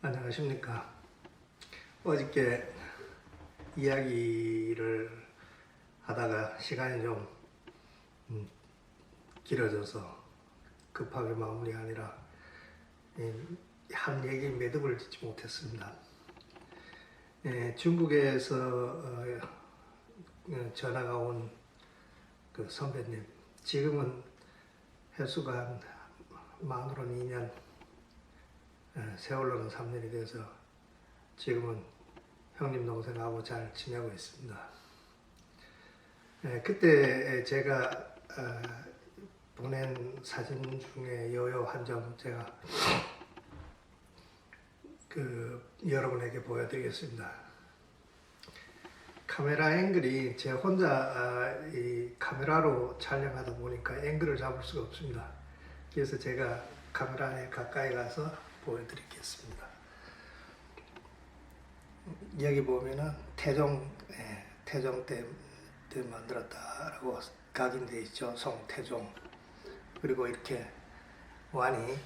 안녕하십니까. 어저께 이야기를 하다가 시간이 좀 길어져서 급하게 마무리가 아니라 한 얘기 매듭을 짓지 못했습니다. 중국에서 전화가 온 그 선배님, 지금은 횟수가 한 만으로는 2년, 세월로는 3년이 돼서 지금은 형님 동생하고 잘 지내고 있습니다. 그때 제가 보낸 사진 중에 여요 한 점 제가 여러분에게 보여드리겠습니다. 카메라 앵글이 제 혼자 이 카메라로 촬영하다 보니까 앵글을 잡을 수가 없습니다. 그래서 제가 카메라에 가까이 가서 보여드리겠습니다. 여기 보면은 태종 때 만들었다라고 각인되어 있죠. 송태종. 그리고 이렇게 완이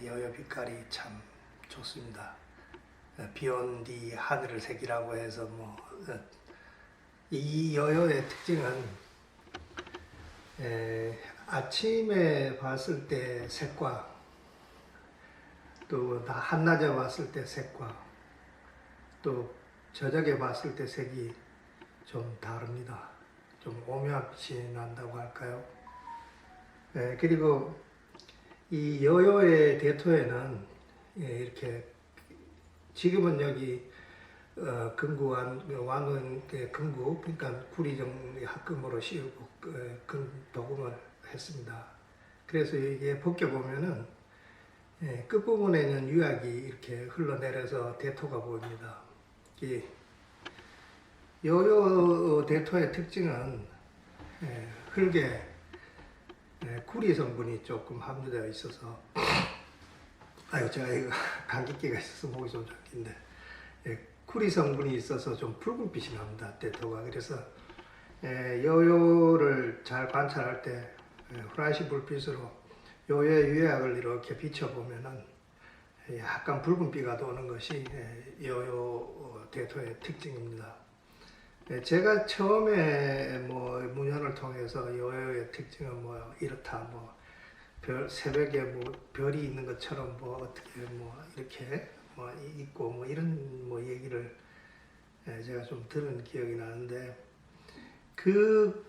여여 빛깔이 참 좋습니다. 비온 뒤 하늘을 색이라고 해서 이 여여의 특징은 아침에 봤을 때 색과 또 한낮에 봤을 때 색과 또 저녁에 봤을 때 색이 좀 다릅니다. 좀 오묘한 빛이 난다고 할까요? 그리고 이 여여의 대토에는 이렇게 지금은 여기 왕은 금구, 그러니까 구리정 합금으로 씌우고 도금을 했습니다. 그래서 이게 벗겨보면은 끝부분에는 유약이 이렇게 흘러내려서 대토가 보입니다. 이 여여 대토의 특징은 흙에 구리 성분이 조금 함유되어 있어서 제가 이거 감기기가 있어서 목이 좀 잠긴데 구리 성분이 있어서 좀 붉은빛이 납니다. 대토가. 그래서 여여를 잘 관찰할 때 후라시 불빛으로 여여의 유약을 이렇게 비춰보면은 약간 붉은비가 도는 것이 여여 대토의 특징입니다. 제가 처음에 문헌을 통해서 여여의 특징은 이렇다, 새벽에 별이 있는 것처럼 어떻게 이렇게 있고 이런 얘기를 제가 좀 들은 기억이 나는데 그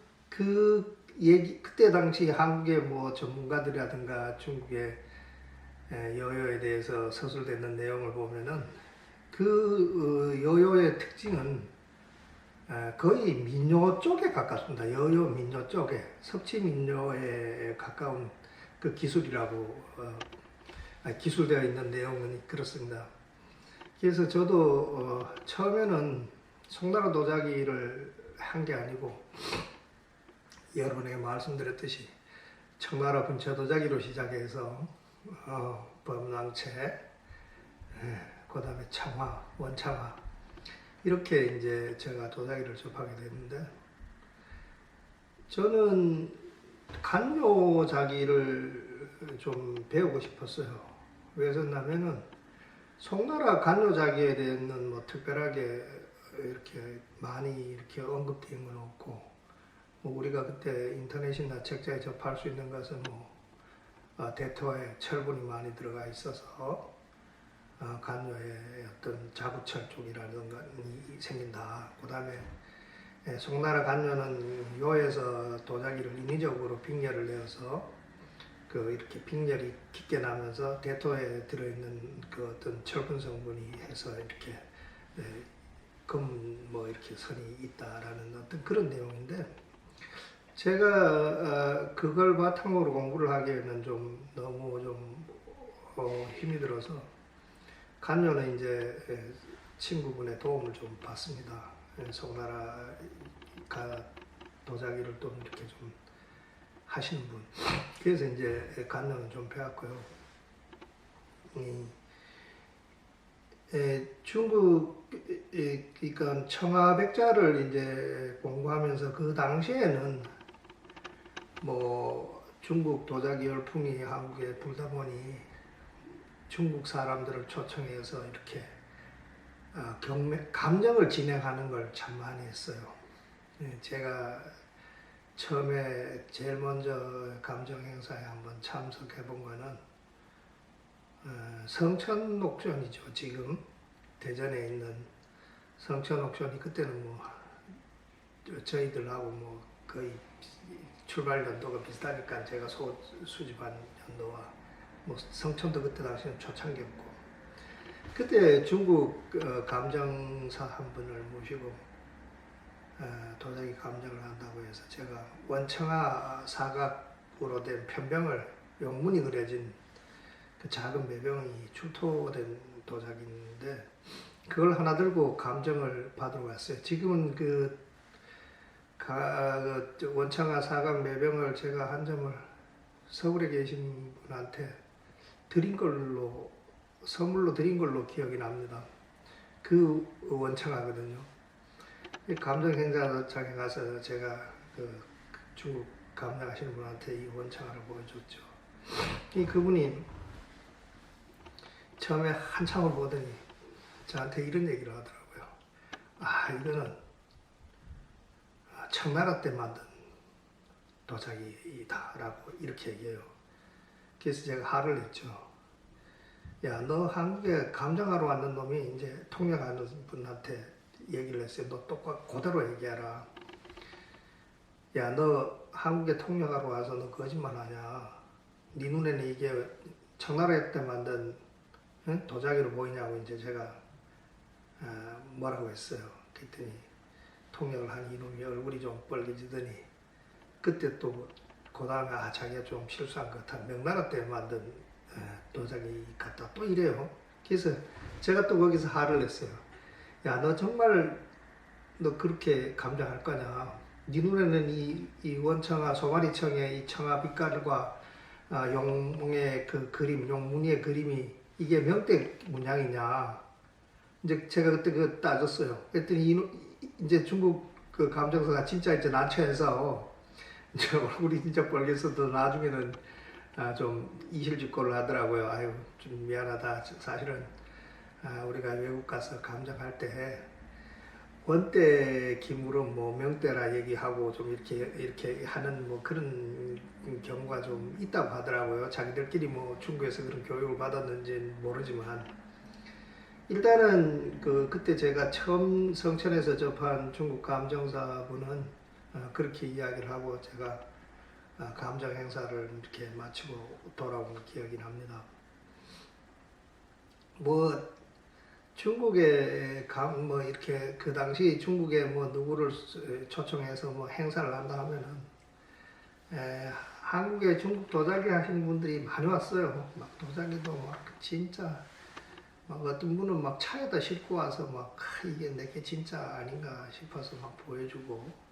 얘기 그때 당시 한국의 전문가들이라든가 중국의 여여에 대해서 서술되는 내용을 보면은 그 여여의 특징은 거의 민요 쪽에 가깝습니다. 여여 민요 쪽에 석치 민요에 가까운 그 기술이라고 기술되어 있는 내용은 그렇습니다. 그래서 저도 처음에는 송나라 도자기를 한 게 아니고 여러분에게 말씀드렸듯이 청나라 분체 도자기로 시작해서 범랑채, 그 다음에 창화, 원창화 이렇게 이제 제가 도자기를 접하게 됐는데 저는 간묘자기를 좀 배우고 싶었어요. 왜 그랬냐면은 송나라 간묘자기에 대해서는 특별하게 이렇게 많이 이렇게 언급된 건 없고 우리가 그때 인터넷이나 책자에 접할 수 있는 것은 대토에 철분이 많이 들어가 있어서 간묘에 어떤 자구철 쪽이라든가 생긴다. 그 다음에 송나라 간묘는 요에서 도자기를 인위적으로 빙열을 내어서 이렇게 빙열이 깊게 나면서 대토에 들어있는 그 어떤 철분 성분이 해서 이렇게 이렇게 선이 있다라는 어떤 그런 내용인데 제가 그걸 바탕으로 공부를 하기에는 좀 너무 힘이 들어서 간묘는 이제 친구분의 도움을 좀 받습니다. 송나라 도자기를 또 이렇게 좀 하시는 분. 그래서 이제 간묘는 좀 배웠고요. 중국 그러니까 청아백자를 이제 공부하면서 그 당시에는 중국 도자기 열풍이 한국에 불다 보니 중국 사람들을 초청해서 이렇게 감정을 진행하는 걸 참 많이 했어요. 예, 제가 처음에 제일 먼저 감정 행사에 한번 참석해 본 거는 성천 옥션이죠. 지금 대전에 있는 성천 옥션이 그때는 뭐 저희들하고 뭐 거의 출발 연도가 비슷하니까 제가 수집한 연도와 뭐 성천도 그때 당시는 초창기였고 그때 중국 감정사 한 분을 모시고 도자기 감정을 한다고 해서 제가 원청화 사각으로 된 편병을 용문이 그려진 그 작은 매병이 출토된 도자기인데 그걸 하나 들고 감정을 받으러 갔어요. 지금은 그 원청화 사각 매병을 제가 한 점을 서울에 계신 분한테 드린 걸로 선물로 드린 걸로 기억이 납니다. 그 원청화거든요. 감정 행사장에 가서 제가 그 중국 감정하시는 분한테 이 원청화를 보여줬죠. 그분이 처음에 한참을 보더니 저한테 이런 얘기를 하더라고요. 이거는 청나라 때 만든 도자기다라고 이렇게 얘기해요. 그래서 제가 화를 냈죠. 야, 너 한국에 감정하러 왔는 놈이 이제 통역하는 분한테 얘기를 했어요. 너 똑같이 그대로 얘기하라. 야, 너 한국에 통역하러 와서 너 거짓말하냐? 네 눈에는 이게 청나라 때 만든 도자기로 보이냐고 이제 제가 뭐라고 했어요. 그랬더니 통역을 한 이놈이 얼굴이 좀 빨개지더니 그때 또 그 다음에 자기가 좀 실수한 것 같아. 명나라 때 만든 도자기 같다. 또 이래요. 그래서 제가 또 거기서 화를 냈어요. 야, 너 정말 너 그렇게 감정할 거냐? 네 눈에는 이 원청화 소마리청의 이 청화 빛깔과 용의 그 그림, 용무늬의 그림이 이게 명대 문양이냐? 이제 제가 그때 그 따졌어요. 그랬더니 이제 중국 그 감정사가 진짜 이제 난처해서 이제 얼굴이 진짜 빨개서도 나중에는 좀 이실직고를 하더라고요. 아유, 좀 미안하다. 사실은 우리가 외국 가서 감정할 때 원대 기물은 뭐 명대라 얘기하고 좀 이렇게 하는 뭐 그런 경우가 좀 있다고 하더라고요. 자기들끼리 뭐 중국에서 그런 교육을 받았는지는 모르지만 일단은 그때 제가 처음 성천에서 접한 중국 감정사분은 그렇게 이야기를 하고 제가 감정 행사를 이렇게 마치고 돌아온 기억이 납니다. 뭐 중국에 뭐 이렇게 그 당시 중국에 뭐 누구를 초청해서 뭐 행사를 한다 하면은 한국에 중국 도자기 하시는 분들이 많이 왔어요. 막 도자기도 막 진짜 막 어떤 분은 막 차에다 싣고 와서 막 이게 내게 진짜 아닌가 싶어서 막 보여주고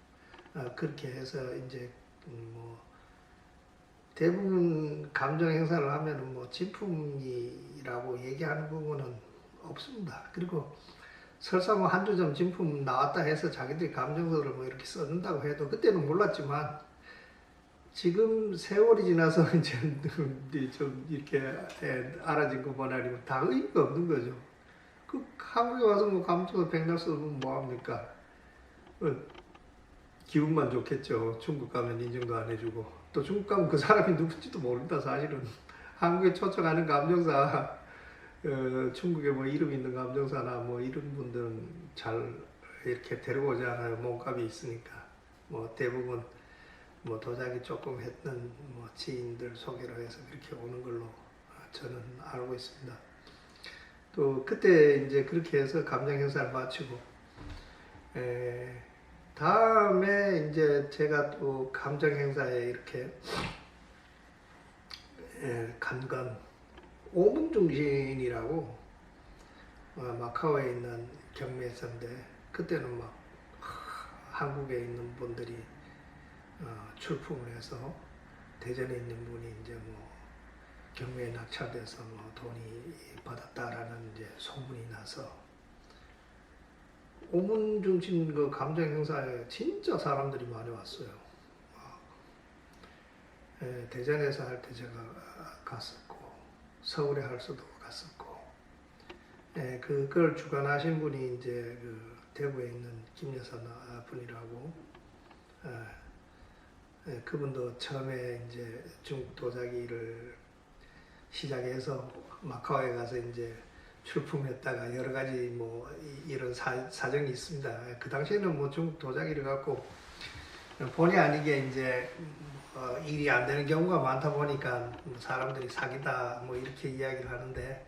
그렇게 해서 이제 뭐 대부분 감정 행사를 하면은 뭐 진품이라고 얘기하는 부분은 없습니다. 그리고 설사 뭐 한두 점 진품 나왔다 해서 자기들이 감정서를 뭐 이렇게 써준다고 해도 그때는 몰랐지만 지금 세월이 지나서 이제 좀 이렇게 알아진 거 보니 다 의미가 없는 거죠. 그 한국에 와서 뭐 감정서 백날 써보면 뭐합니까? 기분만 좋겠죠. 중국 가면 인정도 안 해주고 또 중국 가면 그 사람이 누군지도 모른다. 사실은 한국에 초청하는 감정사 중국에 뭐 이름 있는 감정사나 뭐 이런 분들은 잘 이렇게 데려오지 않아요. 몸값이 있으니까 뭐 대부분 뭐 도자기 조금 했던 뭐 지인들 소개로 해서 그렇게 오는 걸로 저는 알고 있습니다. 또 그때 이제 그렇게 해서 감정 행사를 마치고 다음에 이제 제가 또 감정 행사에 이렇게 간 건 오문중신이라고 마카오에 있는 경매사인데 그때는 막 한국에 있는 분들이 출품을 해서 대전에 있는 분이 이제 뭐 경매에 낙찰돼서 뭐 돈이 받았다라는 이제 소문이 나서 오문중신 그 감정 행사에 진짜 사람들이 많이 왔어요. 대전에서 할 때 제가 갔었고 서울에 할 수도 갔었고, 예, 그걸 주관하신 분이 이제 그 대구에 있는 김여사 분이라고, 예, 그분도 처음에 이제 중국 도자기를 시작해서 마카오에 가서 이제 출품했다가 여러 가지 뭐 이런 사정이 있습니다. 그 당시에는 뭐 중국 도자기를 갖고 본의 아니게 이제 일이 안 되는 경우가 많다 보니까 사람들이 사기다 뭐 이렇게 이야기를 하는데,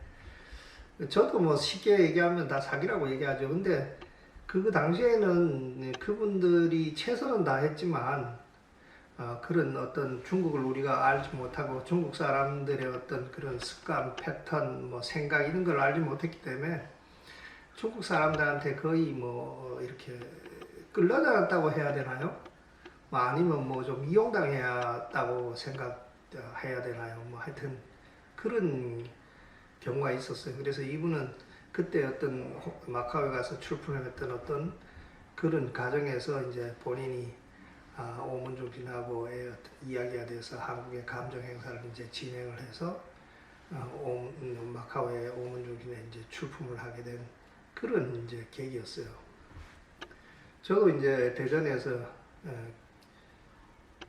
저도 뭐 쉽게 얘기하면 다 사기라고 얘기하죠. 근데 그 당시에는 그분들이 최선은 다했지만 그런 어떤 중국을 우리가 알지 못하고 중국 사람들의 어떤 그런 습관, 패턴, 뭐 생각 이런 걸 알지 못했기 때문에 중국 사람들한테 거의 뭐 이렇게 끌려다녔다고 해야 되나요? 뭐 아니면 뭐 좀 이용당했다고 생각해야 되나요? 뭐 하여튼 그런 경우가 있었어요. 그래서 이분은 그때 어떤 마카오에 가서 출품했던 어떤 그런 과정에서 이제 본인이 오문중신하고의 어떤 이야기가 돼서 한국의 감정 행사를 이제 진행을 해서 마카오의 오문중신에 이제 출품을 하게 된 그런 이제 계기였어요. 저도 이제 대전에서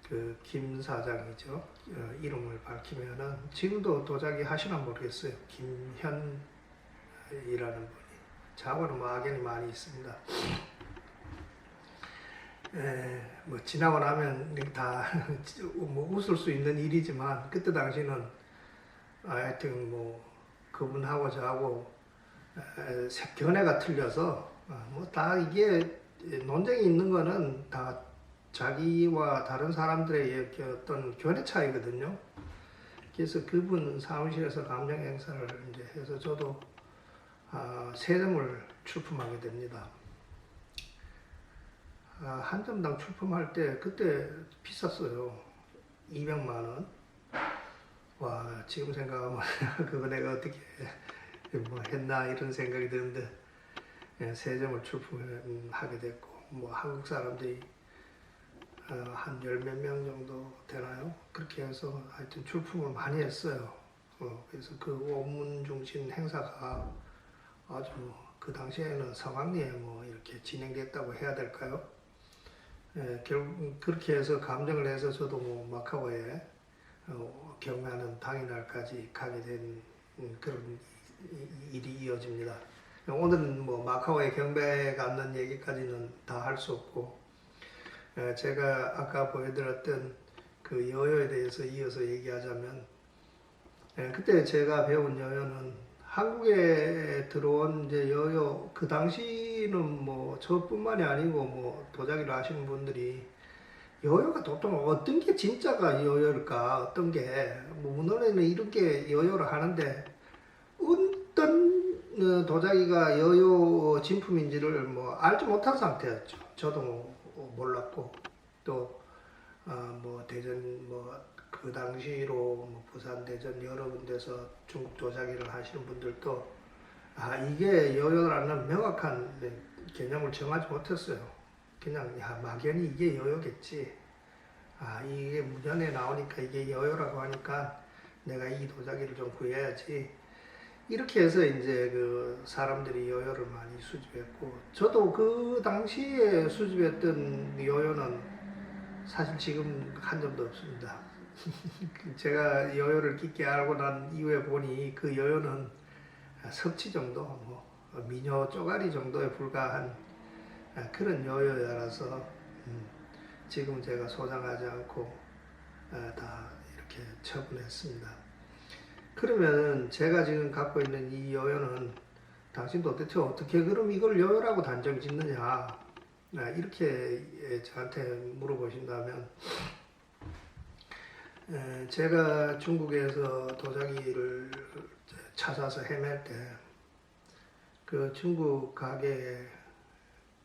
그 김 사장이죠. 이름을 밝히면은 지금도 도자기 하시나 모르겠어요. 김현이라는 분이. 저하고는 뭐 악연이 많이 있습니다. 뭐 지나고 나면 다 뭐 웃을 수 있는 일이지만 그때 당시는 하여튼 뭐 그분하고 저하고 견해가 틀려서 뭐 다 이게 논쟁이 있는 거는 다 자기와 다른 사람들의 어떤 견해 차이거든요. 그래서 그분 사무실에서 감정 행사를 이제 해서 저도 세 점을 출품하게 됩니다. 한 점당 출품할 때 그때 비쌌어요. 200만 원. 와, 지금 생각하면 그거 내가 어떻게 뭐 했나 이런 생각이 드는데, 세 점을 출품하게 됐고, 뭐 한국 사람들이 한 열 몇 명 정도 되나요? 그렇게 해서 하여튼 출품을 많이 했어요. 그래서 그 오문중신 행사가 아주 그 당시에는 성황리에 뭐 이렇게 진행됐다고 해야 될까요? 결국 그렇게 해서 감정을 해서 저도 뭐 마카오에 경매하는 당일날까지 가게 된 그런 일이 이어집니다. 오늘은 뭐 마카오의 경매에 갖는 얘기까지는 다 할 수 없고, 제가 아까 보여드렸던 그 여요에 대해서 이어서 얘기하자면, 그때 제가 배운 여요는 한국에 들어온 이제 여요, 그 당시는 뭐 저뿐만이 아니고 뭐 도자기를 하시는 분들이 여요가 보통 어떤 게 진짜가 여요일까, 어떤 게 뭐 문헌에는 이렇게 여요를 하는데 어떤 도자기가 여요 진품인지를 뭐 알지 못한 상태였죠. 저도 뭐 몰랐고, 또 뭐 대전 뭐 그 당시로 뭐 부산, 대전 여러 군데서 중국 도자기를 하시는 분들도 이게 여요라는 명확한 개념을 정하지 못했어요. 그냥 막연히 이게 여요겠지. 이게 문헌에 나오니까 이게 여요라고 하니까 내가 이 도자기를 좀 구해야지. 이렇게 해서 이제 그 사람들이 여요를 많이 수집했고, 저도 그 당시에 수집했던 여요는 사실 지금 한 점도 없습니다. 제가 여요를 깊게 알고 난 이후에 보니 그 여요는 석치 정도, 뭐 미녀 쪼가리 정도에 불과한 그런 여요라서 지금 제가 소장하지 않고 다 이렇게 처분했습니다. 그러면 제가 지금 갖고 있는 이 여요는 당신 도대체 어떻게 그럼 이걸 여요라고 단정 짓느냐, 이렇게 저한테 물어보신다면, 제가 중국에서 도자기를 찾아서 헤맬 때 그 중국 가게에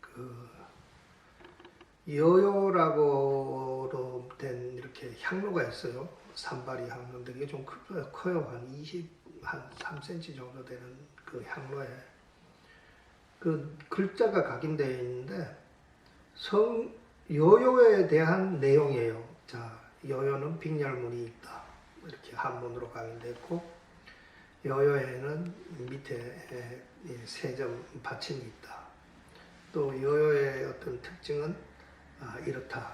그 여요라고 된 이렇게 향로가 있어요. 산발이 향로인데 이게 좀 커요. 한 3cm 정도 되는 그 향로에 그 글자가 각인되어 있는데 여요에 대한 내용이에요. 자, 여요는 빅열문이 있다. 이렇게 한문으로 각인됐고, 여여에는 밑에 세점 받침이 있다. 또 여여의 어떤 특징은 이렇다.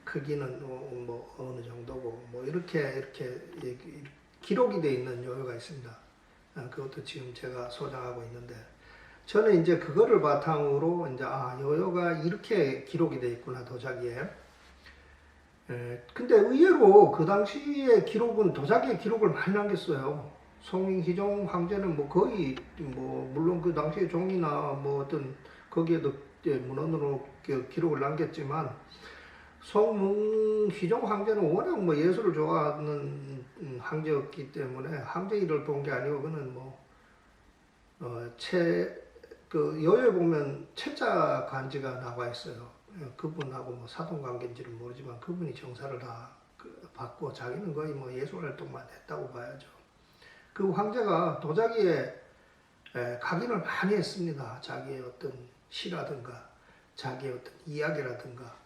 크기는 뭐 어느 정도고 뭐 이렇게 기록이 되어 있는 여여가 있습니다. 그것도 지금 제가 소장하고 있는데 저는 이제 그거를 바탕으로 이제 여여가 이렇게 기록이 되어 있구나 도자기에. 근데 의외로 그 당시의 기록은 도자기의 기록을 많이 남겼어요. 송희종 황제는 뭐 거의 뭐 물론 그 당시의 종이나 뭐 어떤 거기에도 문헌으로 기록을 남겼지만 송희종 황제는 워낙 뭐 예술을 좋아하는 황제였기 때문에 황제 일을 본 게 아니고 그는 그 여에 보면 채자 간지가 나와 있어요. 그분하고 뭐 사돈 관계인지는 모르지만 그분이 정사를 다 받고 자기는 거의 뭐 예술 활동만 했다고 봐야죠. 그 황제가 도자기에 각인을 많이 했습니다. 자기의 어떤 시라든가 자기의 어떤 이야기라든가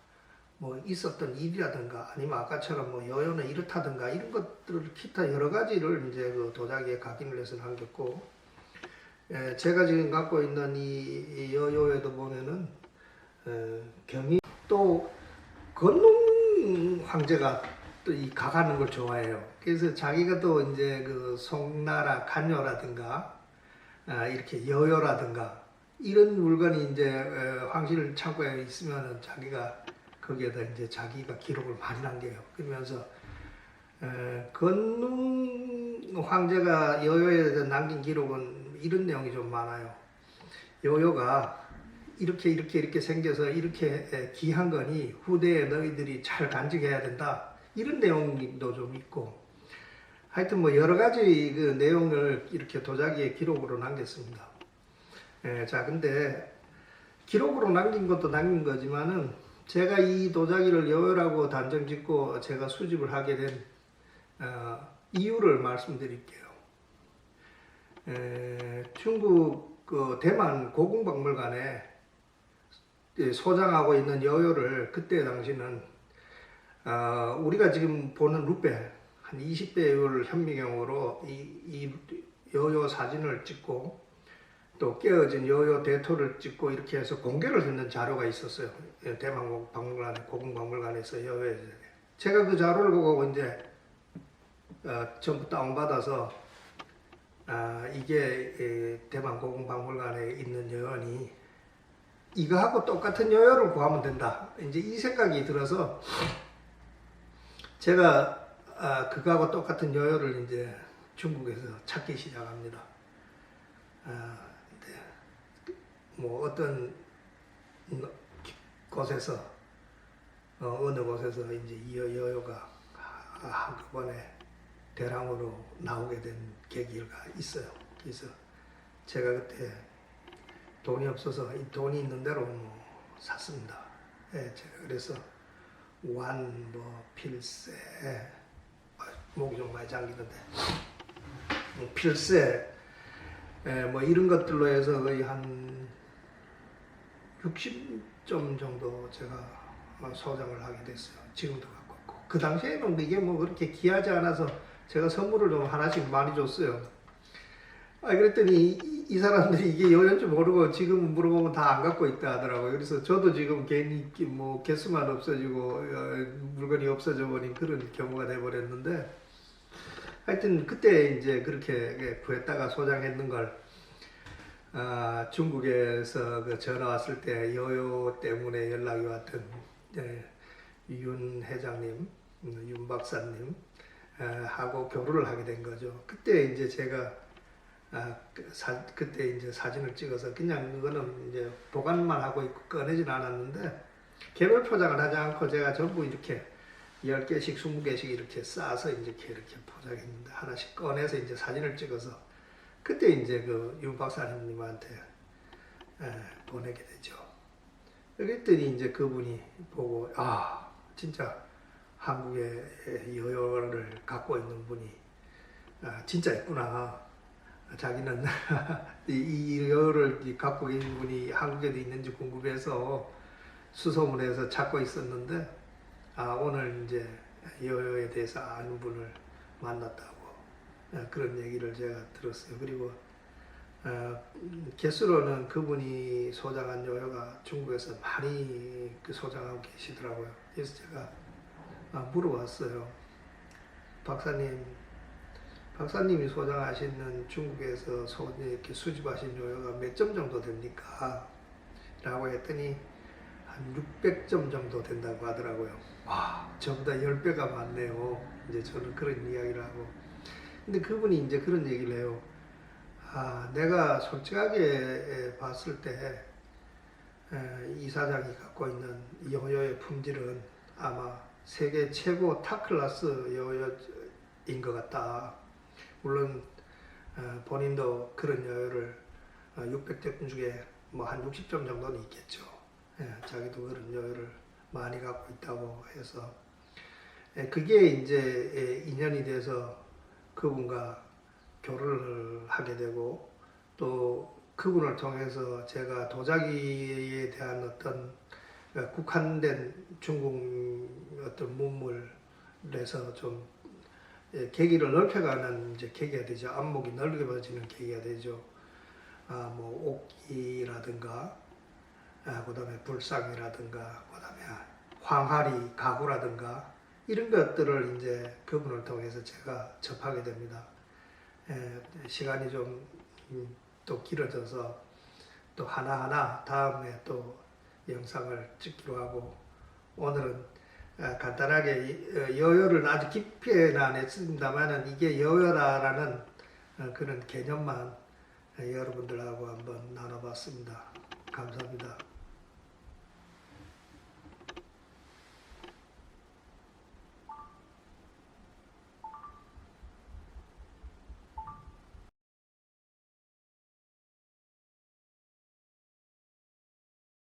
뭐 있었던 일이라든가 아니면 아까처럼 뭐 여여는 이렇다든가 이런 것들을 기타 여러 가지를 이제 그 도자기에 각인을 해서 남겼고 제가 지금 갖고 있는 이 여여에도 보면은 경이 또 건농 황제가 또 이 각하는 걸 좋아해요. 그래서 자기가 또 이제 그 송나라 간요라든가 이렇게 여여라든가 이런 물건이 이제 황실 창고에 있으면은 자기가 거기에다 이제 자기가 기록을 많이 남겨요. 그러면서 건농 황제가 여여에 남긴 기록은 이런 내용이 좀 많아요. 여여가 이렇게 생겨서 이렇게 귀한 거니 후대에 너희들이 잘 간직해야 된다. 이런 내용도 좀 있고 하여튼 뭐 여러 가지 그 내용을 이렇게 도자기에 기록으로 남겼습니다. 자, 근데 기록으로 남긴 것도 남긴 거지만은 제가 이 도자기를 여여라고 단정 짓고 제가 수집을 하게 된 이유를 말씀드릴게요. 중국 그 대만 고궁박물관에 소장하고 있는 여여를 그때 당시는 우리가 지금 보는 루페 한 20배율 현미경으로 이 여여 사진을 찍고 또 깨어진 여여 대토를 찍고 이렇게 해서 공개를 했는 자료가 있었어요. 대만 고궁박물관에서 여여에. 제가 그 자료를 보고 이제 전부 다운받아서 이게 대만 고궁박물관에 있는 여여니 이거하고 똑같은 여여를 구하면 된다. 이제 이 생각이 들어서 제가 그거하고 똑같은 여여를 이제 중국에서 찾기 시작합니다. 뭐 어떤 곳에서 어느 곳에서 이제 이 여여가 한꺼번에 대량으로 나오게 된 계기가 있어요. 그래서 제가 그때 돈이 없어서 이 돈이 있는 대로 뭐 샀습니다. 제가 그래서 완, 뭐 필세, 목이 좀 많이 잠기는데 필세, 뭐 이런 것들로 해서 거의 한 60점 정도 제가 소장을 하게 됐어요. 지금도 갖고 있고. 그 당시에는 이게 뭐 그렇게 귀하지 않아서 제가 선물을 좀 하나씩 많이 줬어요. 그랬더니 이 사람들이 이게 여연줄 모르고 지금 물어보면 다 안 갖고 있다 하더라고요. 그래서 저도 지금 괜히 뭐 개수만 없어지고 물건이 없어져 버린 그런 경우가 돼 버렸는데 하여튼 그때 이제 그렇게 구했다가 소장했는 걸 중국에서 그 전화 왔을 때 여여 때문에 연락이 왔던 윤 회장님, 윤 박사님 하고 교류를 하게 된 거죠. 그때 이제 제가 그때 이제 사진을 찍어서 그냥 그거는 이제 보관만 하고 있고 꺼내진 않았는데 개별 포장을 하지 않고 제가 전부 이렇게 10개씩 20개씩 이렇게 싸서 이렇게 포장했는데 하나씩 꺼내서 이제 사진을 찍어서 그때 이제 그 윤 박사님한테 보내게 되죠. 그랬더니 이제 그분이 보고 진짜 한국의 여여를 갖고 있는 분이 진짜 있구나. 자기는 이 여여를 갖고 있는 분이 한국에도 있는지 궁금해서 수소문해서 찾고 있었는데 오늘 이제 여여에 대해서 아는 분을 만났다고 그런 얘기를 제가 들었어요. 그리고 개수로는 그분이 소장한 요요가 중국에서 많이 소장하고 계시더라고요. 그래서 제가 물어봤어요. 박사님이 소장하시는 중국에서 이렇게 수집하신 요요가 몇 점 정도 됩니까? 라고 했더니 한 600점 정도 된다고 하더라고요. 와, 저보다 10배가 많네요. 이제 저는 그런 이야기를 하고. 근데 그분이 이제 그런 얘기를 해요. 내가 솔직하게 봤을 때, 이 사장이 갖고 있는 요요의 품질은 아마 세계 최고 탑클래스 요요인 것 같다. 물론, 본인도 그런 요요를 600점 중에 뭐 한 60점 정도는 있겠죠. 자기도 그런 요요를 많이 갖고 있다고 해서. 그게 이제 인연이 돼서 그분과 교류를 하게 되고 또 그분을 통해서 제가 도자기에 대한 어떤 국한된 중국 어떤 문물에서 좀 계기를 넓혀가는 이제 계기가 되죠. 안목이 넓어지는 계기가 되죠. 뭐 옥기라든가, 그다음에 불상이라든가, 그다음에 황하리 가구라든가 이런 것들을 이제 그분을 통해서 제가 접하게 됩니다. 시간이 좀 또 길어져서 또 하나하나 다음에 또 영상을 찍기로 하고 오늘은 간단하게 요요를 아주 깊이는 안 했습니다만은 이게 요요라라는 그런 개념만 여러분들하고 한번 나눠봤습니다. 감사합니다.